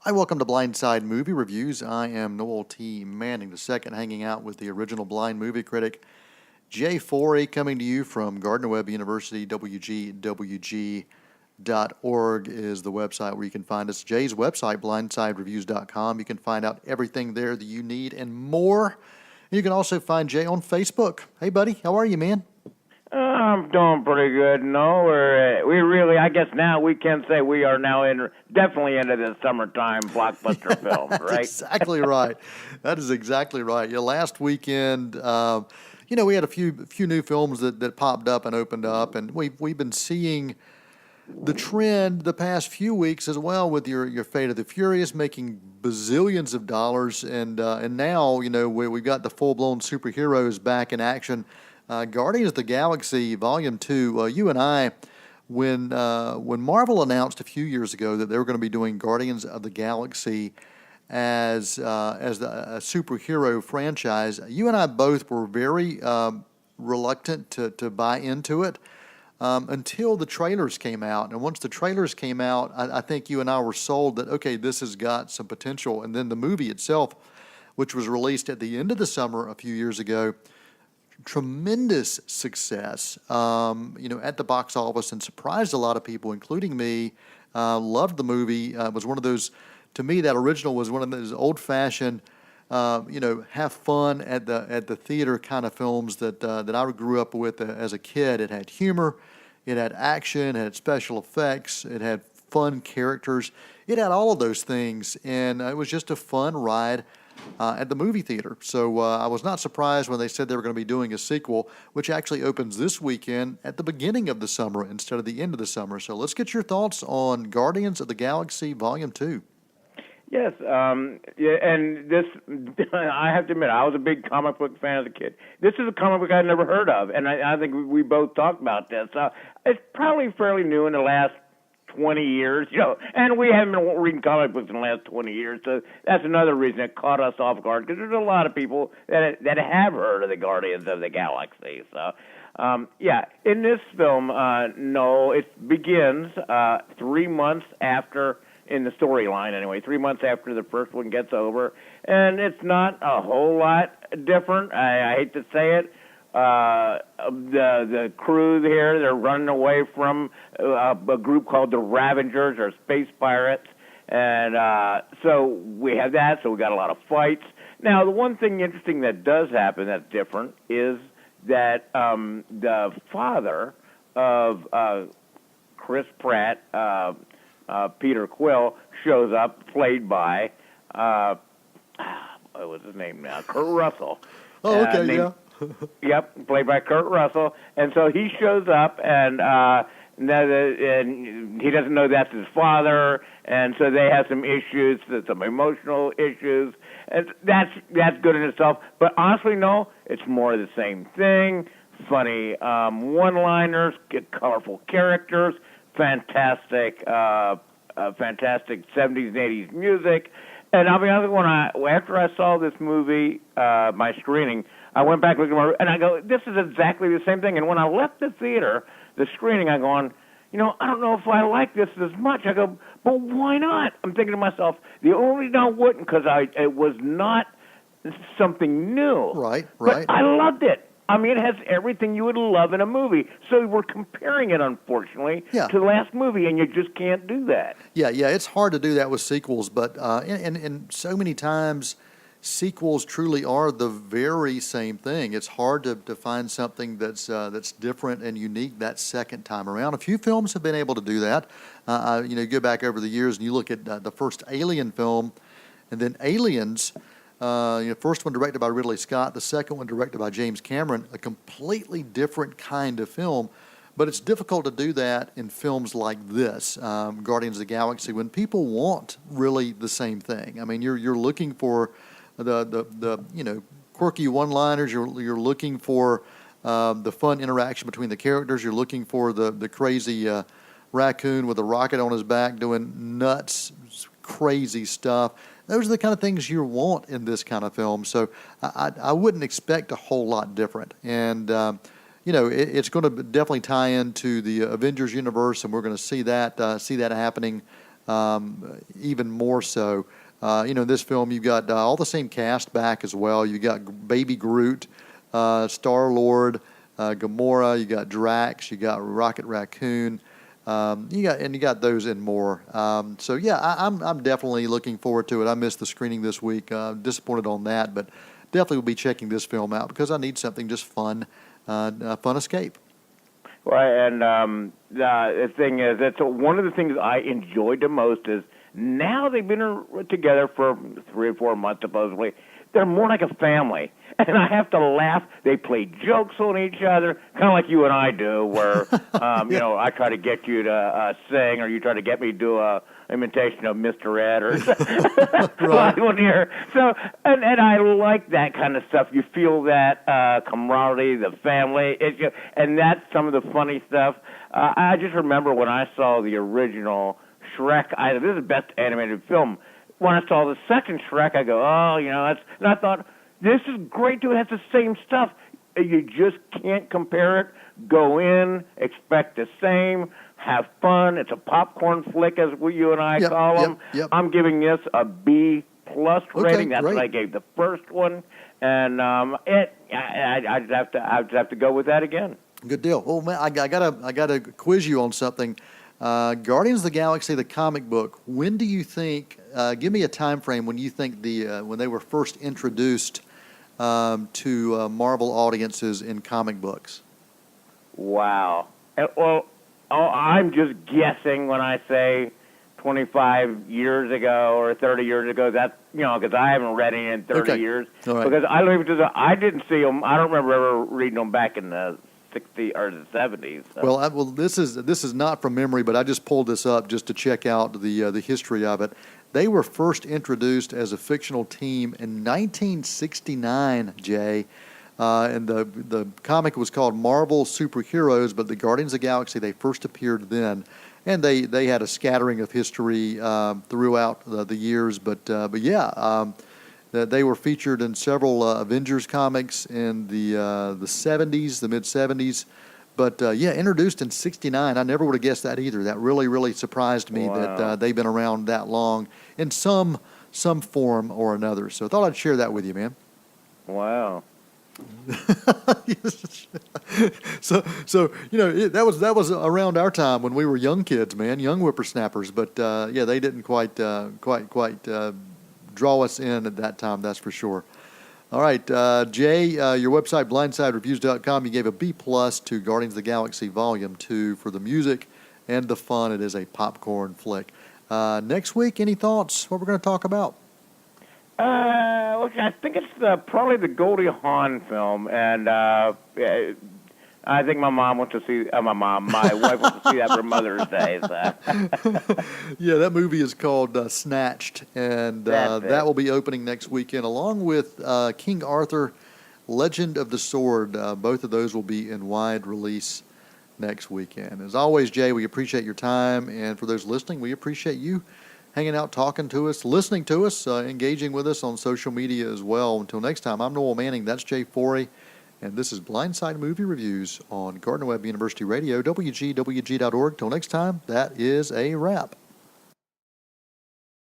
Hi, welcome to Blindside Movie Reviews. I am Noel T. Manning II, hanging out with the original blind movie critic, Jay Forey, coming to you from Gardner-Webb University. WGWG.org is the website where you can find us. Jay's website, blindsidereviews.com. You can find out everything there that you need and more. You can also find Jay on Facebook. Hey, buddy, how are you, man? I'm doing pretty good. No, we really, I guess now we can say we are now definitely into the summertime blockbuster film, right? That's exactly right. That is exactly right. Yeah, last weekend, we had a few new films that popped up and opened up, and we've been seeing the trend the past few weeks as well with your Fate of the Furious making bazillions of dollars, and now we've got the full blown superheroes back in action. Guardians of the Galaxy Volume 2, you and I, when Marvel announced a few years ago that they were going to be doing Guardians of the Galaxy as a superhero franchise, you and I both were very reluctant to buy into it until the trailers came out. And once the trailers came out, I think you and I were sold that, okay, this has got some potential. And then the movie itself, which was released at the end of the summer a few years ago, tremendous success, at the box office and surprised a lot of people, including me. Loved the movie. It was one of those, to me, that original was one of those old-fashioned, have fun at the theater kind of films that I grew up with as a kid. It had humor, it had action, it had special effects, it had fun characters. It had all of those things, and it was just a fun ride at the movie theater. So I was not surprised when they said they were going to be doing a sequel, which actually opens this weekend at the beginning of the summer instead of the end of the summer. So let's get your thoughts on Guardians of the Galaxy Volume 2. Yes, and this, I have to admit, I was a big comic book fan as a kid. This is a comic book I'd never heard of, and I think we both talked about this. It's probably fairly new in the last 20 years, and we haven't been reading comic books in the last 20 years, so that's another reason it caught us off guard, because there's a lot of people that have heard of the Guardians of the Galaxy. So, in this film, no, it begins 3 months after, in the storyline anyway, 3 months after the first one gets over, and it's not a whole lot different. I hate to say it. The crew here, they're running away from a group called the Ravengers, or space pirates, and so we have that, so we got a lot of fights. Now, the one thing interesting that does happen that's different is that the father of Chris Pratt, Peter Quill, shows up, played by, what was his name now? Kurt Russell. Oh, okay, yeah. Yep, played by Kurt Russell. And so he shows up, and he doesn't know that's his father, and so they have some issues, some emotional issues, and that's good in itself. But honestly, no, it's more of the same thing. Funny one-liners, colorful characters, fantastic 70s and 80s music. And I'll be honest, after I saw this movie, my screening, I went back and I go, this is exactly the same thing. And when I left the theater, the screening, I go, I don't know if I like this as much. I go, but why not? I'm thinking to myself, the only reason I wouldn't, because it was not something new. Right. But I loved it. I mean, it has everything you would love in a movie. So we're comparing it, unfortunately, to the last movie, and you just can't do that. Yeah, it's hard to do that with sequels, but and so many times sequels truly are the very same thing. It's hard to find something that's different and unique that second time around. A few films have been able to do that. Go back over the years and you look at the first Alien film, and then Aliens. First one directed by Ridley Scott, the second one directed by James Cameron, a completely different kind of film. But it's difficult to do that in films like this, Guardians of the Galaxy, when people want really the same thing. I mean, you're looking for the quirky one-liners. You're looking for the fun interaction between the characters. You're looking for the crazy raccoon with a rocket on his back doing nuts, crazy stuff. Those are the kind of things you want in this kind of film. So I wouldn't expect a whole lot different. And, it's going to definitely tie into the Avengers universe, and we're going to see that happening even more so. In this film, you've got all the same cast back as well. You got Baby Groot, Star-Lord, Gamora. You got Drax. You got Rocket Raccoon. You got those and more. So yeah, I'm definitely looking forward to it. I missed the screening this week. Disappointed on that, but definitely will be checking this film out because I need something just fun, a fun escape. Right, and the thing is, that's one of the things I enjoyed the most is now they've been together for 3 or 4 months, supposedly. They're more like a family, and I have to laugh. They play jokes on each other, kind of like you and I do, where I try to get you to sing, or you try to get me to do a imitation of Mr. Ed, or Right. one here. So, and I like that kind of stuff. You feel that camaraderie, the family, and that's some of the funny stuff. I just remember when I saw the original Shrek. This is the best animated film. When I saw the second Shrek, I go, that's. And I thought, this is great too. It has the same stuff. You just can't compare it. Go in, expect the same, have fun. It's a popcorn flick, as you and I call them. Yep. I'm giving this a B+ rating. That's great. what I gave the first one, and I just have to go with that again. Good deal. Oh man, I gotta quiz you on something. Guardians of the Galaxy, the comic book. When do you think? Give me a time frame when you think when they were first introduced to Marvel audiences in comic books. Wow. I'm just guessing when I say 25 years ago or 30 years ago. That's because I haven't read any in 30 years. All right. Because I didn't see them. I don't remember ever reading them back in the 60s or the 70s. So. Well, this is not from memory, but I just pulled this up just to check out the history of it. They were first introduced as a fictional team in 1969, Jay, and the comic was called Marvel Superheroes. But the Guardians of the Galaxy, they first appeared then, and they had a scattering of history throughout the years. But yeah. They were featured in several Avengers comics in the 70s, the mid-70s. But, introduced in 69. I never would have guessed that either. That really, really surprised me that they've been around that long in some form or another. So I thought I'd share that with you, man. Wow. So that was around our time when we were young kids, man, young whippersnappers. But, they didn't quite draw us in at that time, that's for sure. All right, Jay, your website, blindsidereviews.com, you gave a B+ to Guardians of the Galaxy Volume 2 for the music and the fun. It is a popcorn flick. Next week, any thoughts? What we're going to talk about? I think it's probably the Goldie Hawn film, and I think my mom wants to see. My wife wants to see that for Mother's Day. So. Yeah, that movie is called Snatched, and that will be opening next weekend, along with King Arthur, Legend of the Sword. Both of those will be in wide release next weekend. As always, Jay, we appreciate your time, and for those listening, we appreciate you hanging out, talking to us, listening to us, engaging with us on social media as well. Until next time, I'm Noel Manning. That's Jay Forey. And this is Blindside Movie Reviews on Gardner Webb University Radio, WGWG.org. Till next time, that is a wrap.